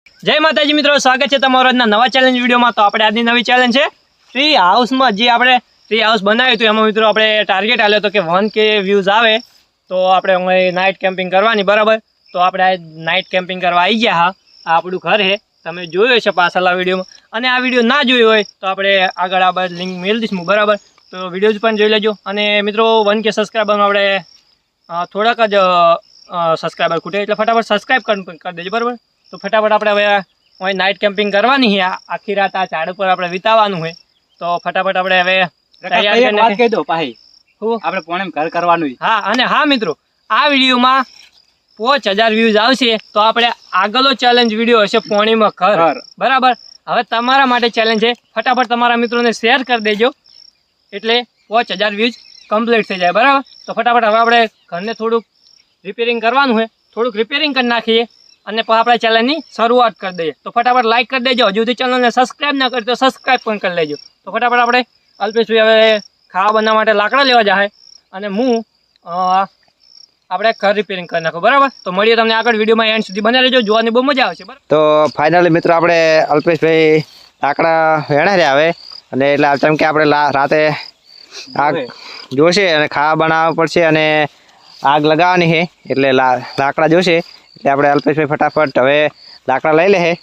જય માતાજી મિત્રો, સ્વાગત છે તમારો આજના નવા ચેલેન્જ વિડીયોમાં। તો આપણે આજની નવી ચેલેન્જ છે ટ્રી હાઉસમાં। જે આપણે ટ્રી હાઉસ બનાવ્યું હતું એમાં મિત્રો આપણે ટાર્ગેટ આલ્યો હતો કે 1K વ્યૂઝ આવે તો આપણે નાઇટ કેમ્પિંગ કરવાની, બરાબર। તો આપણે આ નાઇટ કેમ્પિંગ કરવા આવી ગયા। હા, આ આપણું ઘર છે, તમે જોયું હશે પાછળના વિડીયોમાં। અને આ વિડીયો ના જોયો હોય તો આપણે આગળ આ બાજુ લિંક મેળ દઈશું, બરાબર। તો વિડીયોઝ પણ જોઈ લેજો। અને મિત્રો 1K સબસ્ક્રાઈબરમાં આપણે થોડાક જ સબસ્ક્રાઈબર ખૂટે, એટલે ફટાફટ સબસ્ક્રાઈબ કરી દેજો, બરાબર। તો ફટાફટ આપણે હવે નાઇટ કેમ્પિંગ કરવાની છે। આખી રાત આ ઝાડ ઉપર આપણે વિતાવવાનું હોય, તો ફટાફટ આપણે હવે વાત કહી દો પાહી આપણે પોણે ઘર કરવાનું। હા, અને હા મિત્રો, આ વિડીયોમાં 5000 વ્યૂઝ આવશે તો આપણે આગળનો ચેલેન્જ વિડીયો હશે પોણીમાં ઘર, બરાબર। હવે તમારા માટે ચેલેન્જ છે, ફટાફટ તમારા મિત્રોને શેર કરી દેજો, એટલે 5000 વ્યૂઝ કમ્પ્લીટ થઈ જાય, બરાબર। તો ફટાફટ હવે આપણે ઘરને થોડુંક રિપેરિંગ કરવાનું હોય, થોડુંક રિપેરિંગ કરી નાખીએ અને પછી આપણે ચેલેન્જની શરૂઆત કરી દઈએ। તો ફટાફટ લાઈક કરી દેજો, હજુ સુધી ચેનલને સબસ્ક્રાઈબ ના કરી તો સબસ્ક્રાઈબ પણ કરી લેજો। તો ફટાફટ આપણે અલ્પેશભાઈ હવે ખાવા બનાવવા માટે લાકડા લેવા જાય અને હું આપણે ઘર રિપેરિંગ કરી નાખો, બરાબર। તો મળીએ તમને આગળ વિડીયોમાં, એન્ડ સુધી બને રહેજો, જોવાની બહુ મજા આવશે, બરાબર। તો ફાઇનલી મિત્રો આપણે અલ્પેશભાઈ લાકડા વેણા રહ્યા હવે, અને એટલે જેમ કે આપણે રાતે આગ જોશે અને ખાવા બનાવવા પડશે અને આગ લગાવવાની છે, એટલે લાકડા જોશે, એટલે આપણે અલ્પેશભાઈ ફટાફટ હવે લાકડા લઈ લે છે।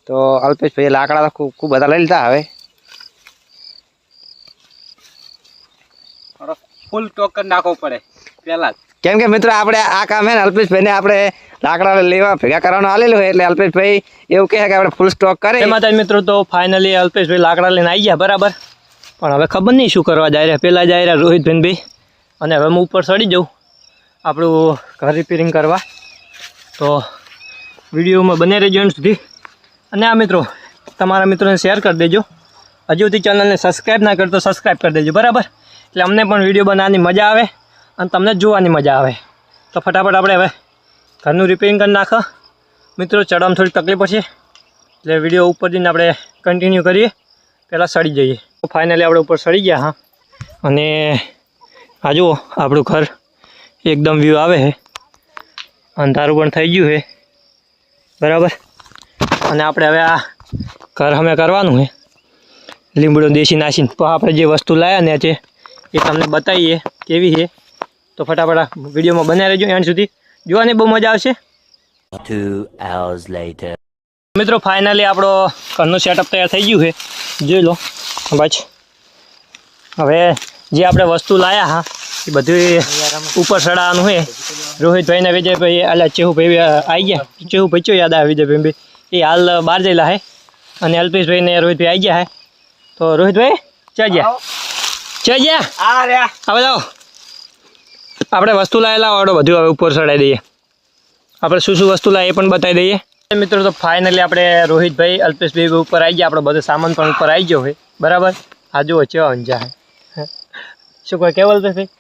તો અલ્પેશભાઈ લાકડા તો ખૂબ બધા લઈ લીધા હવે। ફૂલ સ્ટોક કરી નાખવો પડે પહેલા, કેમ કે મિત્રો આપણે આ કામ છે ને અલ્પેશભાઈને આપણે લાકડા લેવા ભેગા કરવાનું આલેલું હોય, એટલે અલ્પેશભાઈ એવું કહે કે આપણે ફૂલ સ્ટોક કરે। એમાં મિત્રો તો ફાઇનલી અલ્પેશભાઈ લાકડા લઈને આવી ગયા, બરાબર। પણ હવે ખબર નહીં શું કરવા જાય રહ્યા। પહેલાં જાય રહ્યા રોહિતભાઈ ભાઈ, અને હવે હું ઉપર ચડી જાઉં આપણું ઘર રિપેરિંગ કરવા। તો વિડીયોમાં બને રહેજો એન્ડ સુધી। અને આ મિત્રો તમારા મિત્રોને શેર કરી દેજો, હજુ સુધી ચેનલને સબસ્ક્રાઈબ ના કરતો સબસ્ક્રાઈબ કરી દેજો, બરાબર। એટલે અમને પણ વિડીયો બનાવવાની મજા આવે અને તમને જોવાની મજા આવે। તો ફટાફટ આપણે હવે ઘરનું રિપેરિંગ કરી નાખો મિત્રો। ચડવામાં થોડી તકલીફ પડશે, એટલે વિડીયો ઉપર જઈને આપણે કન્ટિન્યુ કરીએ, પહેલાં સડી જઈએ। તો ફાઇનલી આપણે ઉપર સડી ગયા। હા, અને આ જુઓ આપણું ઘર એકદમ વ્યૂ આવે છે, અંધારું પણ થઈ ગયું છે, બરાબર। અને આપણે હવે આ ઘર અમે કરવાનું છે લીમડો દેશી નાસીને। તો આપણે જે વસ્તુ લાવ્યા ને છે એ તમને બતાવીએ કેવી છે। તો ફટાફટ આ વિડીયોમાં બનાવી રહેજો, એન્ડ સુધી જોવાની બહુ મજા આવશે। 2 hours later. મિત્રો ફાઇનલી આપણો ઘરનું સેટઅપ તૈયાર થઈ ગયું છે, જોઈ લો બસ। હવે જે આપણે વસ્તુ લાવ્યા હા એ બધું ઉપર ચડાવવાનું છે। રોહિતભાઈને વિજયભાઈ આલા ચેહુભાઈ આવી ગયા, ચેહુભાઈ ચો યાદ આવે વિજયભાઈ, એ હાલ બહાર જયેલા છે, અને અલ્પેશભાઈને રોહિતભાઈ આવી ગયા છે। તો રોહિતભાઈ ચા ગયા હવે જાઓ, આપણે વસ્તુ લાવેલા વાળો બધું હવે ઉપર ચડાવી દઈએ। આપણે શું શું વસ્તુ લાવીએ એ પણ બતાવી દઈએ મિત્રો। તો ફાઇનલી આપણે રોહિતભાઈ અલ્પેશભાઈ ઉપર આવી ગયા, આપણો બધો સામાન પણ ઉપર આવી ગયો હોય, બરાબર। આ જુઓ ચેવા ઊંઝા છે, શું કોઈ કહેવું અલ્પેશભાઈ?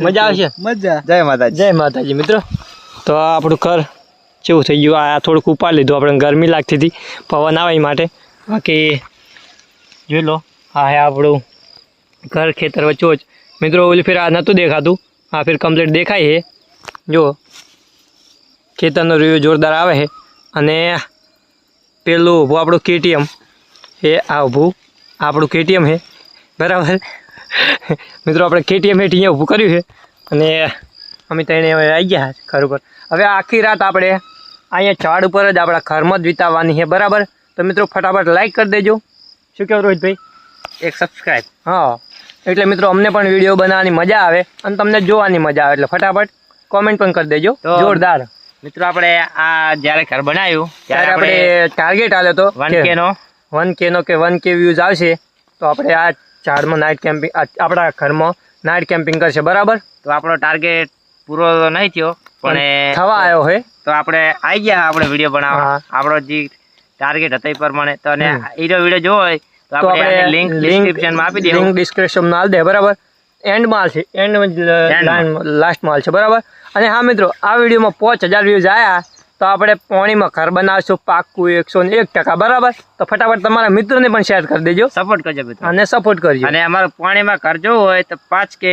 મજા આવશે, મજા। જય માતાજી, જય માતાજી મિત્રો। તો આપણું ઘર કેવું થઈ ગયું, આ થોડુંક ઉપાડી લીધું, આપણે ગરમી લાગતી હતી પવન આવે એ માટે। બાકી જોઈ લો હા હે આપણું ઘર ખેતર વચ્ચે જ મિત્રો। ઓલી ફેર આ નહોતું દેખાતું, આ ફેર કમ્પ્લીટ દેખાય છે, જુઓ ખેતરનો રિવ્યુ જોરદાર આવે છે। અને પેલું ઊભું આપણું KTM એ આ ઊભું આપણું KTM છે, બરાબર મિત્રો। આપણે KTM હેઠ અહીંયા ઊભું કર્યું છે, અને અમે ત્રણે હવે આવી ગયા ઘર ઉપર। હવે આખી રાત આપણે અહીંયા ઝાડ ઉપર જ આપણા ઘરમાં જ વિતાવવાની છે, બરાબર। તો મિત્રો ફટાફટ લાઈક કરી દેજો, શું કહેવું રોહિતભાઈ? એક સબસ્ક્રાઇબ, હા, એટલે મિત્રો અમને પણ વિડીયો બનાવવાની મજા આવે અને તમને જોવાની મજા આવે, એટલે ફટાફટ કોમેન્ટ પણ કરી દેજો જોરદાર। મિત્રો આપણે આ જ્યારે ઘર બનાવ્યું ત્યારે આપણે ટાર્ગેટ આવ્યો હતો 1K નો કે 1K વ્યૂઝ આવશે તો આપણે આ ઝાડમાં નાઇટ કેમ્પિંગ, આપણા ઘરમાં નાઇટ કેમ્પિંગ કરશે, બરાબર। તો આપણો ટાર્ગેટ પૂરો તો નહીં થયો, પણ થવા આવ્યો હોય, તો આપણે આવી ગયા આપણે વિડીયો બનાવવા। હા। આપણો જે ટાર્ગેટ હતો એ પ્રમાણે, તો અને એ વિડીયો જોવો હોય તો તો આપણે આપણે લિંક ડિસ્ક્રિપ્શનમાં આપી દઈએ, લિંક ડિસ્ક્રિપ્શનમાં આપી દે, બરાબર। એન્ડમાં છે, એન્ડ લાસ્ટમાં છે, બરાબર। અને હા મિત્રો આ વિડીયોમાં 5000 વ્યૂઝ આવ્યા તો આપણે પાણીમાં ઘર બનાવશું પાક્કું 101%, બરાબર. તો ફટાફટ તમારા મિત્રોને પણ શેર કરી દેજો સપોર્ટ કરજો મિત્રો. અને સપોર્ટ કરજો. અને અમારું પાણીમાં ઘર જોવું હોય તો 5K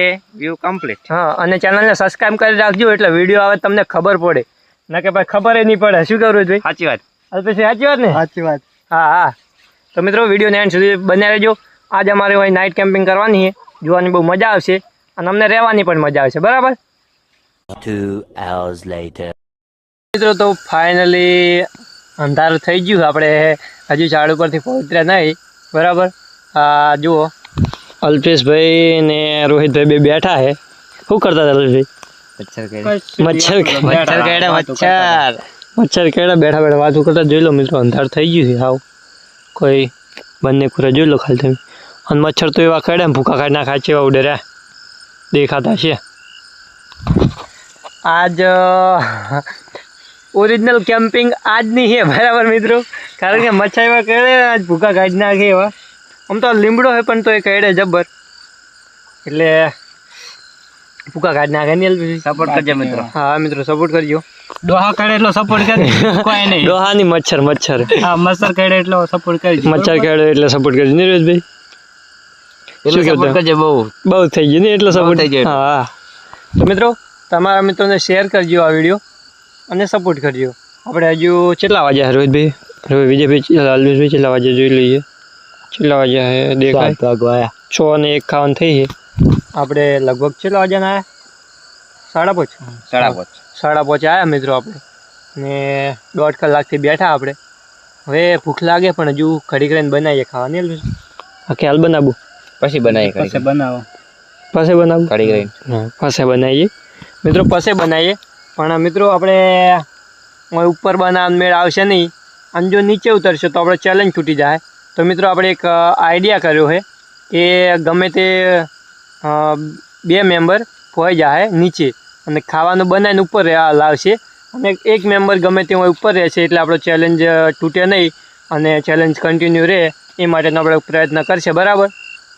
વ્યૂ કમ્પ્લીટ. હા, અને ચેનલને સબસ્ક્રાઇબ કરી રાખજો એટલે વિડીયો આવે તમને ખબર પડે, ના કે ભાઈ ખબર નહીં પડે. શું કરું ભાઈ? સાચી વાત. અલ્પેશભાઈ સાચી વાત ને? સાચી વાત. હા. તો મિત્રો વિડીયોને એન્ડ સુધી બન્યા રહેજો. આજ અમારે અહીં નાઇટ કેમ્પિંગ કરવાની છે, જોવાની બહુ મજા આવશે અને અમને રહેવાની પણ મજા આવશે, બરાબર. 2 hours later. મિત્રો તો ફાઇનલી અંધારું થઈ ગયું, આપણે હજુ ઝાડ ઉપરથી પહોંચ્યા નહીં, બરાબર. આ જુઓ અલ્પેશભાઈ ને રોહિતભાઈ બે બેઠા છે. શું કરતા હતા અલ્પેશભાઈ? મચ્છર કેળા બેઠા બેઠા વાતો કરતા. જોઈ લો મિત્રો, અંધાર થઈ ગયું છે હાવ. કોઈ બંને ખુરા જોઈ લો ખાલી તમે. અને મચ્છર તો એવા કેળે ને ભૂકા કાઢી નાખા છે, એવા ઉડે રહ્યા દેખાતા છે. આજ ઓરિજિનલ કેમ્પિંગ આજની છે, બરાબર મિત્રો. કારણ કે મચ્છર એવા કેળે આજ ભૂકા કાઢી નાખે એવા. આમ તો લીમડો હોય પણ તો એ કેળે જબ્બર, એટલે ભૂકા કાઢી નાખે નહીં. સપોર્ટ કરજો મિત્રો. હા મિત્રો, સપોર્ટ કરજો. ડોહા કરે એટલો સપોર્ટ કરજો. કોઈ નહીં. ડોહાની મચ્છર હા, મચ્છર કરે એટલો સપોર્ટ કરજો. મચ્છર કેળે એટલે સપોર્ટ કરજો નીરજભાઈ. શું સપોર્ટ કરજો. બહુ થઈ ગયું ને, એટલો સપોર્ટ થઈ ગયો. હા. તો મિત્રો તમારા મિત્રોને શેર કરજો આ વિડીયો અને સપોર્ટ કરજો. આપણે હજુ કેટલા વાગ્યા રોહિતભાઈ? વિજયભાઈ અલ્પેશભાઈ કેટલા વાગ્યા જોઈ લઈએ. કેટલા વાગ્યા છે દેખાય? 6:01 ખાવાનું થઈ છે. આપણે લગભગ કેટલા વાગ્યાના આવ્યા? 5:30 આવ્યા મિત્રો આપણે. ને 1.5 કલાકથી બેઠા આપણે. હવે ભૂખ લાગે પણ હજુ ઘડી કરીને બનાવીએ ખાવાની. અલ્પેશભાઈ હા, ખ્યાલ બનાવું પછી બનાવો. પાસે બનાવીએ મિત્રો, પાસે બનાવીએ. પણ મિત્રો આપણે ઉપર બનાવવાનો મેળ આવશે નહીં, અને જો નીચે ઉતરશે તો આપણે ચેલેન્જ છૂટી જાય. તો મિત્રો આપણે એક આઈડિયા કર્યો છે કે ગમે તે 2 મેમ્બર ખોઈ જાય નીચે અને ખાવાનું બનાવીને ઉપર લાવશે, અને એક મેમ્બર ગમે તે ઉપર રહેશે, એટલે આપણો ચેલેન્જ તૂટે નહીં અને ચેલેન્જ કન્ટિન્યુ રહે. એ માટેનો આપણે પ્રયત્ન કરશે, બરાબર.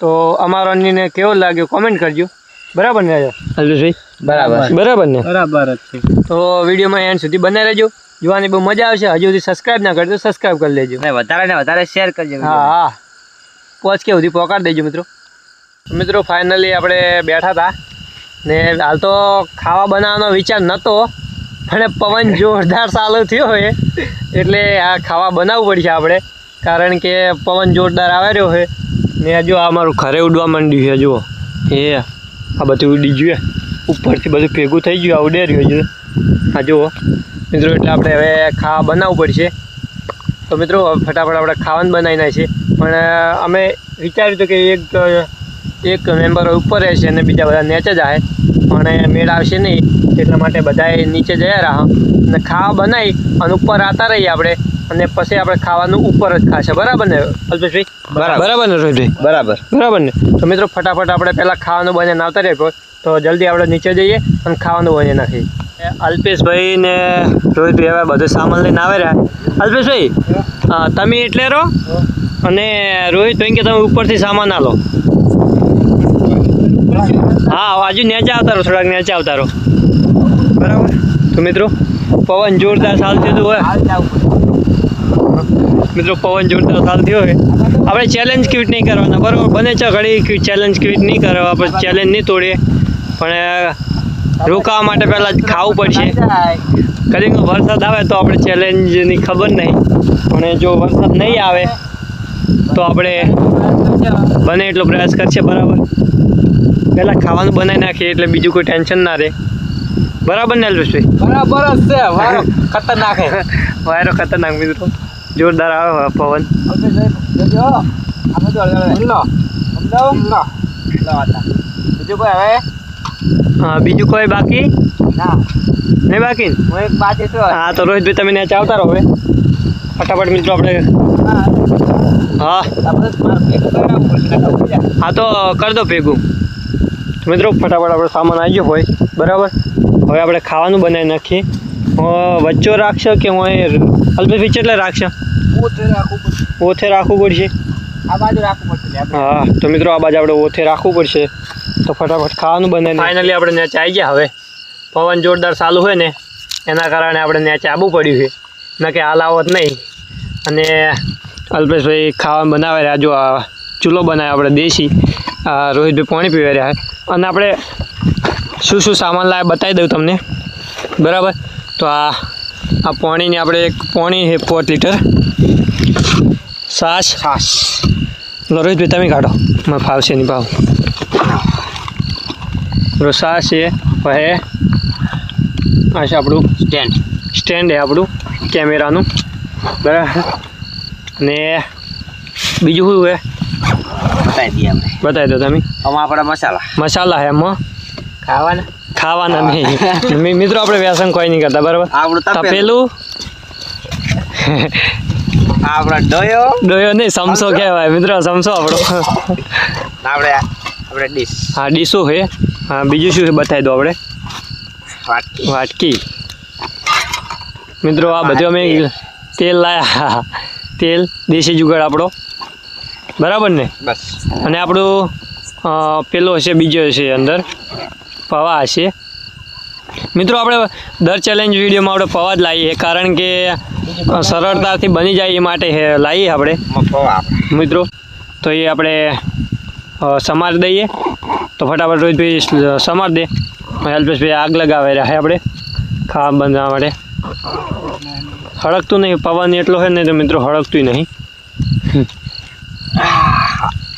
તો અમારો અન્યને કેવો લાગ્યો કોમેન્ટ કરજો, બરાબર ને અલ્પેશભાઈ? બરાબર ને? બરાબર જ છે. તો વિડીયોમાં એન્ડ સુધી બનાવી રહેજો, જોવાની બહુ મજા આવશે. હજુ સુધી સબસ્ક્રાઇબ ના કરજો, સબસ્ક્રાઇબ કરી લેજો. વધારે ને વધારે શેર કરજો. હા, 5K સુધી પહોંચાડી દેજો મિત્રો. મિત્રો ફાઇનલી આપણે બેઠા હતા ને હાલ તો ખાવા બનાવવાનો વિચાર નહોતો, પણ પવન જોરદાર ચાલુ થયો હોય એટલે આ ખાવા બનાવવું પડશે આપણે, કારણ કે પવન જોરદાર આવે રહ્યો છે. ને હજુ આ અમારું ઘરે ઉડવા માંડ્યું છે. જુઓ આ બધું ઉડી ગયું, ઉપરથી બધું ભેગું થઈ ગયું, આ ઉડે રહ્યું છે. હા જુઓ મિત્રો, એટલે આપણે હવે ખાવા બનાવવું પડશે. તો મિત્રો ફટાફટ આપણે ખાવાનું બનાવી નાખીએ. પણ અમે વિચાર્યું હતું કે એક મેમ્બર ઉપર રહેશે અને બીજા બધા નીચે જાય, પણ મેળ આવશે નહીં, એટલા માટે બધાએ નીચે જયા રહ્યા અને ખાવા બનાવી અને ઉપર આવતા રહીએ આપણે, અને પછી આપણે ખાવાનું ઉપર જ ખાશે, બરાબર ને અલ્પેશભાઈ? બરાબર ને રોહિતભાઈ? બરાબર ને? તો મિત્રો ફટાફટ આપણે પહેલાં ખાવાનું બને આવતા રહીએ, તો જલ્દી આપણે નીચે જઈએ અને ખાવાનું બને નાખીએ. અલ્પેશભાઈ ને રોહિતભાઈ હવે બધો સામાન લઈને આવે રહ્યા. અલ્પેશભાઈ તમે એટલે રહો અને રોહિતભાઈ કે તમે ઉપરથી સામાન આલો. હા, હજુ નીચે આવતા રહો, થોડાક નીચે આવતા રહો, બરાબર. તો મિત્રો પવન જોરદાર ચાલતું હોય મિત્રો, પવન જોરદાર ચાલતી હોય. આપણે ચેલેન્જ ક્વિટ નહીં કરવાના, બરાબર. બને છે ઘડી ચેલેન્જ ક્વિટ નહીં કરવા, આપણે ચેલેન્જ નહીં તોડીએ, પણ રોકાવા માટે પહેલાં ખાવું પડશે. કદી વરસાદ આવે તો આપણે ચેલેન્જની ખબર નહીં, પણ જો વરસાદ નહીં આવે તો આપણે બને એટલો પ્રયાસ કરશે, બરાબર. પહેલાં ખાવાનું બનાવી નાખીએ એટલે બીજું કોઈ ટેન્શન ના રહે, બરાબર ને અલ્પેશભાઈ? બરાબર જ છે. વાયરો ખતરનાક છે. વાયરો ખતરનાક મિત્રો, જોરદાર આવે પવન. બીજું કોઈ હવે? હા, બીજું કોઈ બાકી નહીં? બાકી હા, તો રોહિતભાઈ તમે ત્યાં ચાવતા રહો હવે ફટાફટ મિત્રો. આપણે હા તો કરી દો ભેગું. મિત્રો ફટાફટ આપણે સામાન આવી ગયો હોય, બરાબર. હવે આપણે ખાવાનું બનાવી નાખીએ. વચ્ચો રાખશો કે હું અલ્પેશભાઈ કેટલે રાખશો? ઓથે રાખવું પડશે. હા, તો મિત્રો આ બાજુ આપણે ઓથે રાખવું પડશે. તો ફટાફટ ખાવાનું બનાવી. ફાઇનલી આપણે ત્યાં આવી ગયા. હવે પવન જોરદાર ચાલુ હોય ને એના કારણે આપણે નેચે આવવું પડ્યું છે ન કે હાલ આવત નહીં. અને અલ્પેશભાઈ ખાવાનું બનાવે રહ્યા, જો આ ચૂલો બનાવે આપણે દેશી, રોહિતભાઈ પાણી પીવા રહ્યા. અને આપણે શું શું સામાન લાવે બતાવી દઉં તમને, બરાબર. તો આ પાણીની આપણે એક પાણી છે 4 લીટર, છાશ રોહિતભાઈ તમે કાઢો, મને ફાવશે નહીં ભાવ. છાશ છે, પછી આ છે આપણું સ્ટેન્ડ છે આપણું કેમેરાનું, બરાબર. અને બીજું શું છે બતાવી દઈએ આપણે. બતાવી દો તમે. આમાં આપણા મસાલા છે એમાં ખાવાના નહીં. મિત્રો આપણે વ્યસન કોઈ નહીં કરતા, બરાબર. આપણું તપેલું, આપણો ડોયો નહીં, સમસો કહેવાય મિત્રો, સમસો આપણો. આપણે ડીશ. હા, ડીશો છે. હા, બીજું શું છે બતાવી દો આપણે. વાટકી. મિત્રો આ બધું અમે તેલ લાયા, તેલ દેશી જુગાડ આપણો, બરાબર ને. બસ. અને આપણું પેલો હશે, બીજો હશે અંદર પૌવા હશે. મિત્રો આપણે દર ચેલેન્જ વિડીયોમાં આપણે પૌવા જ લાવીએ, કારણ કે સરળતાથી બની જાય એ માટે લાવીએ આપણે મિત્રો. તો એ આપણે સમાર દઈએ, તો ફટાફટ રોહિતભાઈ સમાર દે. અલ્પેશભાઈ આગ લગાવે રહ્યા આપણે ખાવા બનાવવા માટે. હળકતું નહીં, પવન એટલો હોય ને તો મિત્રો હળકતું નહીં.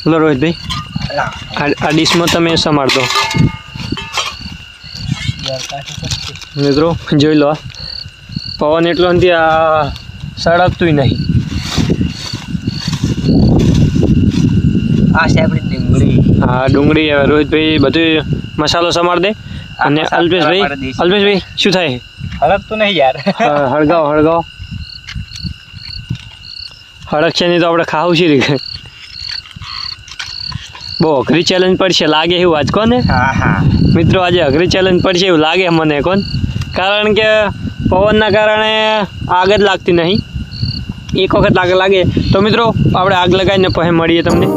લો રોહિતભાઈ, આ ડીશમાં તમે સમાર દો મિત્રો. જોઈ લો, પવન એટલો નથી, આ સળગતું નહીં. આ છે આપણી ડુંગળી. હા, ડુંગળી. હવે રોહિતભાઈ બધું મસાલો સમાર દે. અને અલ્પેશભાઈ શું થાય? હળકતું નહીં યાર. હળગાવો. હળકશે નહીં તો આપણે ખાવું છે. બહુ અઘરી ચેલેન્જ પડશે લાગે એવું આજ કોને. મિત્રો આજે અઘરી ચેલેન્જ પડશે એવું લાગે મને કોણ, કારણ કે પવનના કારણે આગ જ લાગતી નહીં. એક વખત લાગે તો મિત્રો આપણે આગ લગાવીને પછી મળીએ તમને.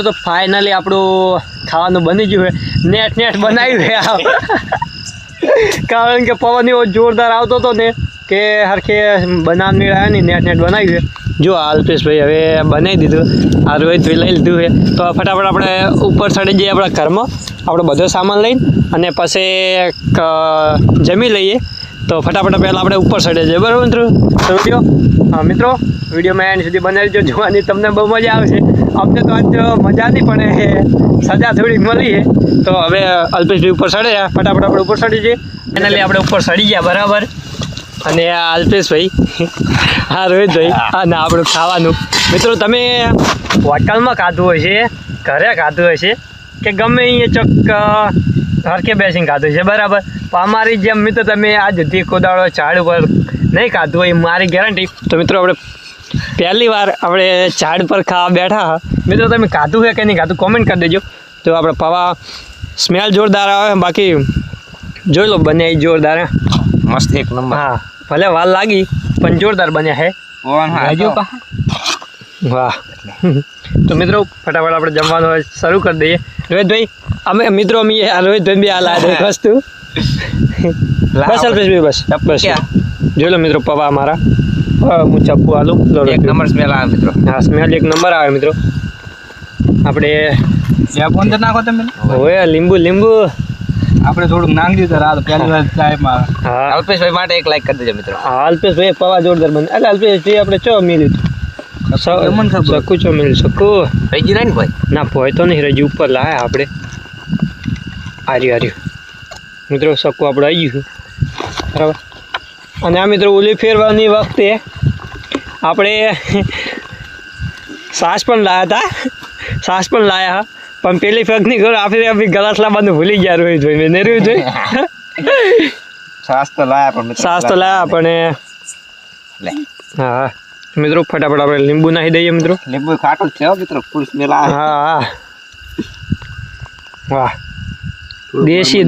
તો ફાઇનલી આપણું ખાવાનું બની ગયું છે. નેટ બનાવ્યું છે કારણ કે પવન એવો જોરદાર આવતો હતો ને કે હરખે બનાવવા મેળવ્યા નહીં. નેટ બનાવ્યું છે. જો અલ્પેશભાઈ હવે બનાવી દીધું. આ રોહિતભાઈ લઈ લીધું છે. તો ફટાફટ આપણે ઉપર ચડી જઈએ આપણા ઘરમાં, આપણો બધો સામાન લઈને, અને પછી જમી લઈએ. તો ફટાફટ પહેલાં આપણે ઉપર ચડે છે. બરાબર મિત્રો? તો મિત્રો વિડીયોમાં એન્ડ સુધી બનાવી દેજો. જોવાની તમને બહુ મજા આવશે. અમને તો આજ મજા નહીં પણ સજા થોડીક મળી છે. તો હવે અલ્પેશભાઈ ઉપર ચડે. ફટાફટ આપણે ઉપર ચડી જઈએ. ફાઇનલી આપણે ઉપર ચડી ગયા. બરાબર. અને આ અલ્પેશભાઈ, હા રોહિતભાઈ, હા ના આપણું ખાવાનું. મિત્રો તમે હોટલમાં ખાધું હોય છે, ઘરે ખાધું હોય છે, કે ગમે અહીંયા ચોક હરકે બેસીને ખાધું છે. બરાબર. પણ અમારી જેમ મિત્રો તમે આજ સુધી કોદાળો ઝાડ ઉપર નહીં ખાધું હોય મારી ગેરંટી. તો મિત્રો આપણે પહેલી વાર આપણે ઝાડ પર ખાવા બેઠા. મિત્રો તમે ખાધું છે કે નહીં ખાધું કોમેન્ટ કરી દેજો. તો આપણે પૌવા સ્મેલ જોરદાર આવે. બાકી જોઈ લો બને એ જોરદાર. મસ્ત એક નંબર. હા ભલે વાર લાગી પણ જોરદાર બન્યા છે. વાહ. તો મિત્રો ફટાફટ આપણે જમવાનું શરૂ કરી દઈએ. રોહિતભાઈ અમે રોહિતભાઈ બી આ લાવે એક વસ્તુ. બસ અલ્પેશભાઈ બસ જોઈ લો મિત્રો પૌવા અમારા. હું ચપ્પુ આલું. એક નંબર સ્મેલ આવે મિત્રો. હા સ્મેલ એક નંબર આવે મિત્રો. આપણે અંદર નાખો તમે. હોય લીંબુ આપણે થોડુંક નાખી દીધું રાત પહેલી વાર ચાયમાં. હા અલ્પેશભાઈ માટે એક લાઈક કરી દેજો મિત્રો. હા અલ્પેશભાઈ પૌવા જોરદાર બને. એટલે અલ્પેશભાઈ આપણે ચો મિલી શકું ચો મિલી શકું. રજી નહીં ને ભાઈ? ના ભોય તો નહીં, રજી ઉપર લાયા આપણે. આર્યું મિત્રો શકું આપણે આવી ગયું. બરાબર. અને આ મિત્રો ઓલી ફેરવાની વખતે આપણે સાસ પણ લાયા પણ પેલી ફગની ઘર આપણે ગલાસ લાવવાનું ભૂલી ગયા રોહિતભાઈ. ને રોહિતભાઈ સાસ તો લાયા પણ હા મિત્રો ફટાફટ આપણે લીંબુ નાખી દઈએ મિત્રો. લીંબુ ખાટું છે મિત્રો, ફૂલ સ્મેલ આવે. હા વાહ દેશી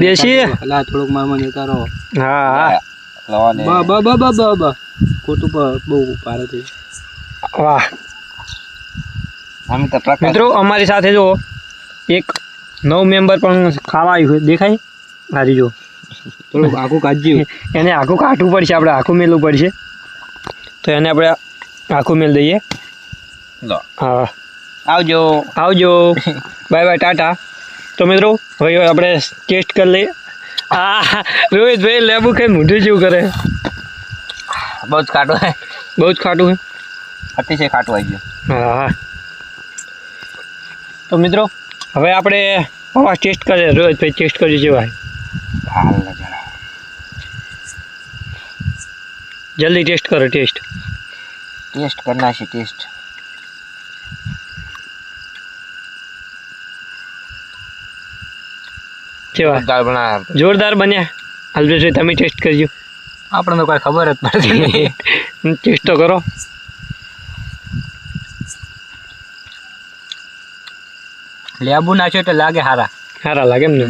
થોડુંક મામા ને તારો. હા ખોટું બહુ પારે છે. વાહ મિત્રો અમારી સાથે જો એક નવ મેમ્બર પણ ખાવા આવ્યું છે. દેખાય હારી જો થોડુંક આખું કાઢ્યું. એને આખું કાઢવું પડશે. આપણે આખું મેલવું પડશે. તો એને આપણે આખું મેલ દઈએ. હા આવજો બાય બાય ટાટા. તો મિત્રો હવે આપણે ટેસ્ટ કરી લઈએ. હા રોહિતભાઈ લેબુ ખાઈ મોઢું જેવું કરે. બહુ જ ખાટું હે. અતિશય ખાટું આવી ગયું. હા તો મિત્રો હવે આપણે પૌવા ટેસ્ટ કરીએ. રોહિતભાઈ ટેસ્ટ કર્યું છે ભાઈ. જલ્દી ટેસ્ટ કરો. ટેસ્ટ કરના છે. ટેસ્ટ કેવા જોરદાર બન્યા. અલ્પેશભાઈ તમે ટેસ્ટ કરજો. આપણને કોઈ ખબર જ પડતી નહીં. ટેસ્ટ તો કરો. લેબુ નાખ્યો તો લાગે સારા લાગે એમ ને.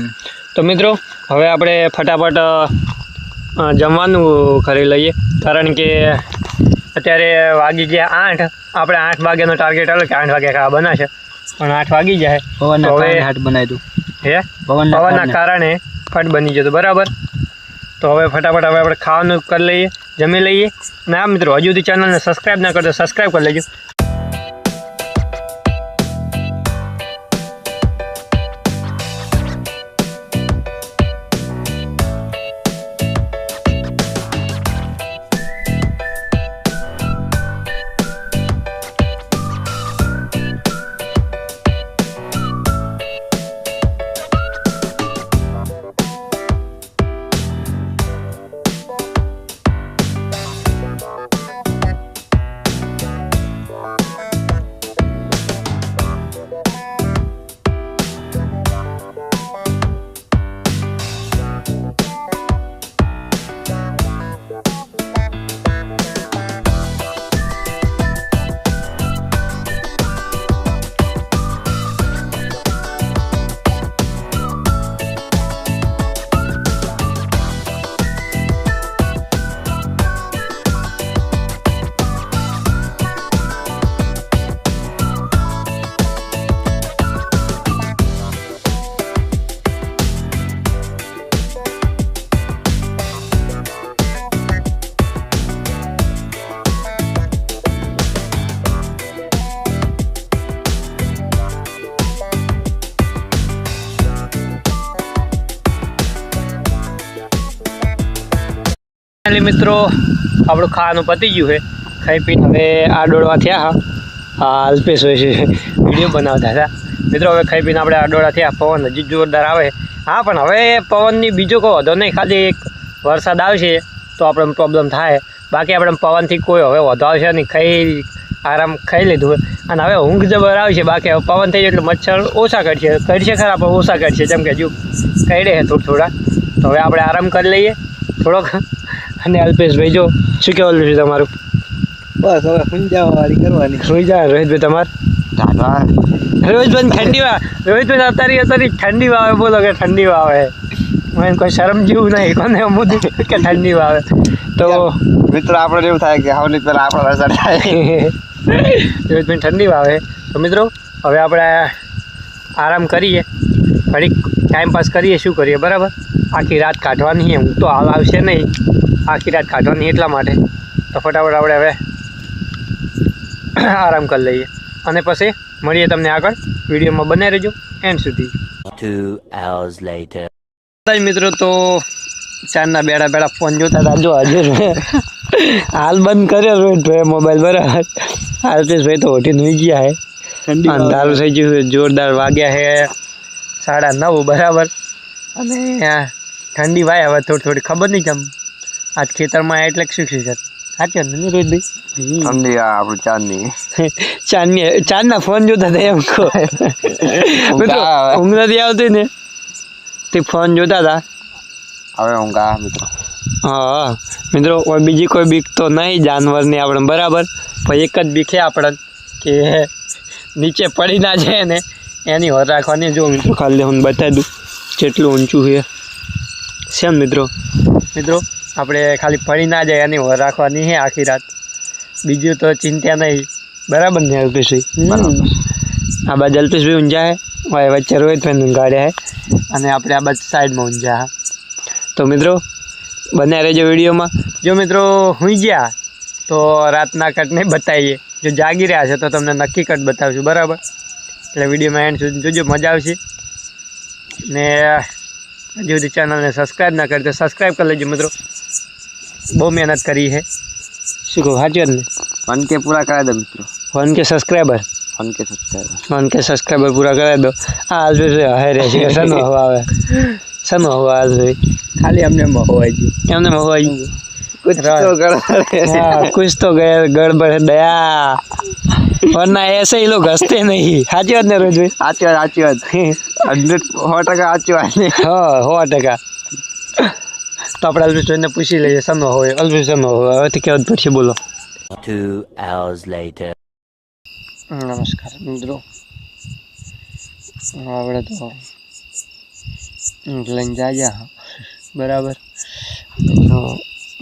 તો મિત્રો હવે આપણે ફટાફટ જમવાનું કરી લઈએ. કારણ કે અત્યારે વાગી ગયા 8. આપણે 8 વાગ્યાનો ટાર્ગેટ આવ્યો કે 8 વાગ્યા ખાવા બનાવશે, પણ 8 વાગી જાય. પવનના કારણે ફટ બની જતો. બરાબર. તો હવે ફટાફટ આપણે ખાવાનું કરી લઈએ, જમી લઈએ. ના મિત્રો હજુ સુધી ચેનલને સબસ્ક્રાઈબ ના કરતો સબસ્ક્રાઈબ કરી લેજો. એટલે મિત્રો આપણું ખાવાનું પતી ગયું છે, ખાઈ પીને હવે આ ડોળવા થયા. હા અલ્પેશ હોય છે વિડીયો બનાવતા હતા મિત્રો. હવે ખાઈ પીને આપણે આ ડોળા થયા. પવન હજી જોરદાર આવે. હા પણ હવે પવનની બીજો કોઈ વધો નહીં, ખાલી એક વરસાદ આવશે તો આપણે પ્રોબ્લેમ થાય. બાકી આપણે પવનથી કોઈ હવે વધો આવશે નહીં. આરામ ખાઈ લીધું હોય અને હવે ઊંઘ જબર આવશે. બાકી હવે પવન થઈ જાય એટલે મચ્છર ઓછા કરશે ખરા, પણ ઓછા કરશે. જેમ કે હજુ કરડે છે થોડા. તો હવે આપણે આરામ કરી લઈએ થોડોક. અને અલ્પેશભાઈ જો શું કહેવાનું છે તમારું? બસ હવે સુંજાવાળી કરવાની. સુઈ જાય રોહિતભાઈ તમારે? રોહિતભાઈ રોહિતભાઈ અત્યારે ઠંડી વાવે. બોલો કે ઠંડી વાવે. મને કોઈ શરમ જેવું નહીં કોને મુદ્દે કે ઠંડી વાવે. તો મિત્રો આપણે એવું થાય કે હવની પહેલા આપણા રસા થાય. રોહિતભાઈ ઠંડી વાવે. તો મિત્રો હવે આપણે આરામ કરીએ, ઘડીક ટાઈમ પાસ કરીએ. શું કરીએ બરાબર? આખી રાત કાઢવાની છે. હું તો હાલ આવશે નહીં, આખી રાત કાઢવાની એટલા માટે. તો ફટાફટ આપણે હવે આરામ કરી લઈએ અને પછી મળીએ તમને આગળ વિડીયોમાં. બને રહેજો એન્ડ સુધી. 2 hours later. મિત્રો તો ચારના બેડા ફોન જોતા હતા. જો હજુ હાલ બંધ કર્યો રોહિતભાઈ મોબાઈલ બરાબર. અલ્પેશભાઈ તો હોટી નઈ ગયા હે. અંધારું થઈ ગયું જોરદાર. વાગ્યા હે 9:30 બરાબર. અને ઠંડી વાય હવે થોડી ખબર નહીં કેમ આજ ખેતરમાં એટલે શું છે સાચી વાત ને રોહિતભાઈ? ઠંડી આપણું ચાંદના ફોન જોતા હતા એમ કહો. મિત્રો ઊંઘ નથી આવતી ને તે ફોન જોતા હતા. હવે ઊંઘ આવે મિત્રો. હા મિત્રો બીજી કોઈ બીક તો નહીં જાનવરની આપણે બરાબર. પણ એક જ બીક છે આપણે કે નીચે પડી ના જાય ને એની હોર રાખવાની. જો મિત્રો ખાલી હું બતાવી દઉં જેટલું ઊંચું છે ને મિત્રો આપણે ખાલી પડી ના જાય એની હોર રાખવાની છે આખી રાત. બીજું તો ચિંતા નહીં બરાબર ને અલ્પેશભાઈ? આ બાજુ અલ્પેશભાઈ ઊંઝા છે, વચ્ચે રોહિતભાઈ ઊંઘાડ્યા છે અને આપણે આ બાજુ સાઈડમાં ઊંઝા. તો મિત્રો બન્યા રહેજો વિડીયોમાં. જો મિત્રો હુઈ ગયા તો રાતના કટ નહીં બતાવીએ, જો જાગી રહ્યા છે તો તમને નક્કી કટ બતાવશું બરાબર. એટલે વિડીયોમાં એન્ડ સુધી જોજો, મજા આવશે. ને હજુ સુધી ચેનલને સબસ્ક્રાઈબ ના કરી તો સબસ્ક્રાઈબ કરી લેજો મિત્રો. બહુ મહેનત કરી છે. શું કહું સાચી વાત ને? 1K પૂરા કરાવી દો મિત્રો. 1K સબસ્ક્રાઈબર 1K સબસ્ક્રાઈબર પૂરા કરાવી દો. હા અલ્પેશભાઈ હવે રહેશે કે શેનો હવા આવે? શેનો હવા આવે? ખાલી અમને મહોવાઈ ગયું. એમને મહોવાઈ ગયું. कुछ तो गड़बड़ है दया, वरना ऐसे ही लोग हंसते नहीं. साची बात ने रोज भाई? साची बात 100% साची વાત. હા 100%. તો આપણે અલ્પેશભાઈને પૂછી લઈએ શેનો હોય. અલ્પેશનો હોય હવેથી કહેવું પડશે. બોલો. 2 hours later. નમસ્કાર મિત્રો. આપણે તો લઈને જાય બરાબર.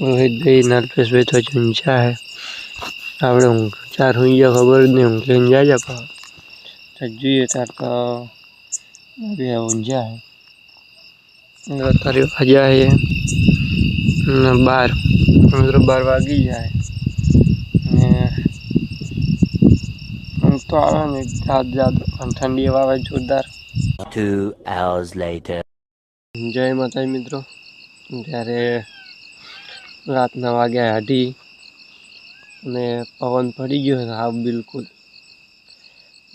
રોહિતભાઈ ને અલ્પેશભાઈ તો ઊંચા હે. આપણે ઊંઘ 4 હોઈ ગયા ખબર જ નહીં. ઊંઘ લઈને જાય પણ જોઈએ તાર તો બે ઊંઝા હે. અત્યારે વાગ્યા હે 12 મિત્રો. 12 વાગી જાય ને ઊંઘ તો આવે ને જાદ ઠંડી હવા આવે જોરદાર. 2 hours later. જય માતાજી મિત્રો. ત્યારે રાતના વાગ્યા 8 અને પવન પડી ગયો છે હા બિલકુલ.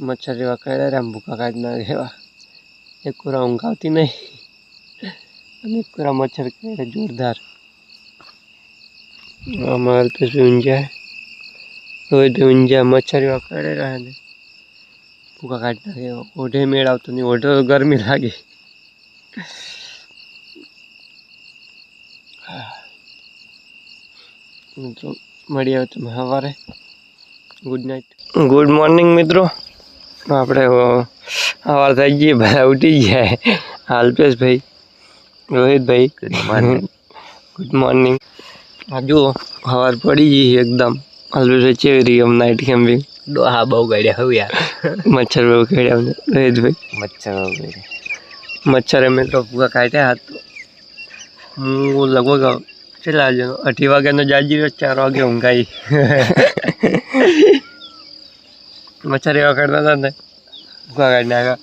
મચ્છર એવા કરડ્યા આમ ભૂકા કાઢી નાખે એવા. એક કોરા ઊંઘ આવતી નહીં અને એક કોરા મચ્છર કરડે જોરદાર. આમાં અલ્પેશભાઈ ઊંઝા, રોહિતભાઈ ઊંઝા. મચ્છર એવા કરડે રહ્યા ને ભૂકા કાઢી નાખે એવા. ઓઢે મેળ આવતો નહીં. ઓઢો તો ગરમી લાગે. મિત્રો મળી આવે તમે સવારે. ગુડ નાઇટ, ગુડ મોર્નિંગ મિત્રો. આપણે સવાર થઈ ગઈ, બધા ઉઠી ગયા. અલ્પેશભાઈ, રોહિતભાઈ ગુડ મોર્નિંગ. હા જુઓ સવાર પડી ગઈ એકદમ. અલ્પેશભાઈ ચેવી રહી એમ નાઇટ કેમ્પિંગ? હા બહુ ગળ્યા હવે યાર. મચ્છર બહુ કાઢ્યા અમને રોહિતભાઈ. મચ્છરે મિત્રો ભૂકા કાઢ્યા હતા. હું લગભગ કેટલા 8 વાગ્યાનો જાગી રહ્યો, 4 વાગે ઊંઘાઈ. મચ્છર એવા કાઢતા હતા ને ભૂકા કાઢી નાખ્યા.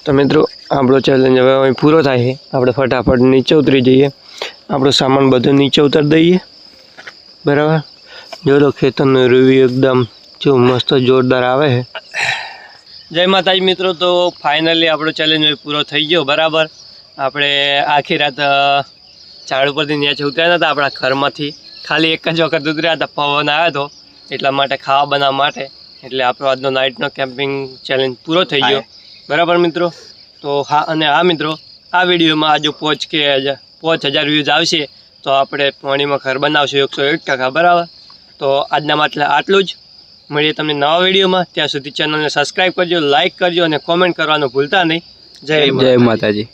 તો મિત્રો આપણો ચેલેન્જ હવે અહીં પૂરો થાય છે. આપણે ફટાફટ નીચે ઉતરી જઈએ. આપણો સામાન બધો નીચે ઉતારી દઈએ બરાબર. જો તો ખેતરનો રિવ્યુ એકદમ જો મસ્ત જોરદાર આવે છે. જય માતાજી મિત્રો. તો ફાઇનલી આપણો ચેલેન્જ પૂરો થઈ ગયો. બરાબર, આપણે આખી રાત ઝાડ ઉપરથી નીચે ઉતર્યા હતા આપણા ઘરમાંથી. ખાલી એક જ વખત ઉતર્યા હતા, પવન આવ્યો હતો એટલા માટે, ખાવા બનાવવા માટે. એટલે આપણો આજનો નાઇટનો કેમ્પિંગ ચેલેન્જ પૂરો થઈ ગયો. બરાબર મિત્રો. તો હા, અને હા મિત્રો, આ વિડીયોમાં આ જો 5,000 વ્યૂઝ આવશે તો આપણે પાણીમાં ઘર બનાવશું 101%. બરાબર. તો આજના માટે આટલું જ. મળીએ તમને નવા વિડીયોમાં. ત્યાં સુધી ચેનલને સબસ્ક્રાઈબ કરજો, લાઇક કરજો અને કોમેન્ટ કરવાનું ભૂલતા નહીં. જય માતાજી.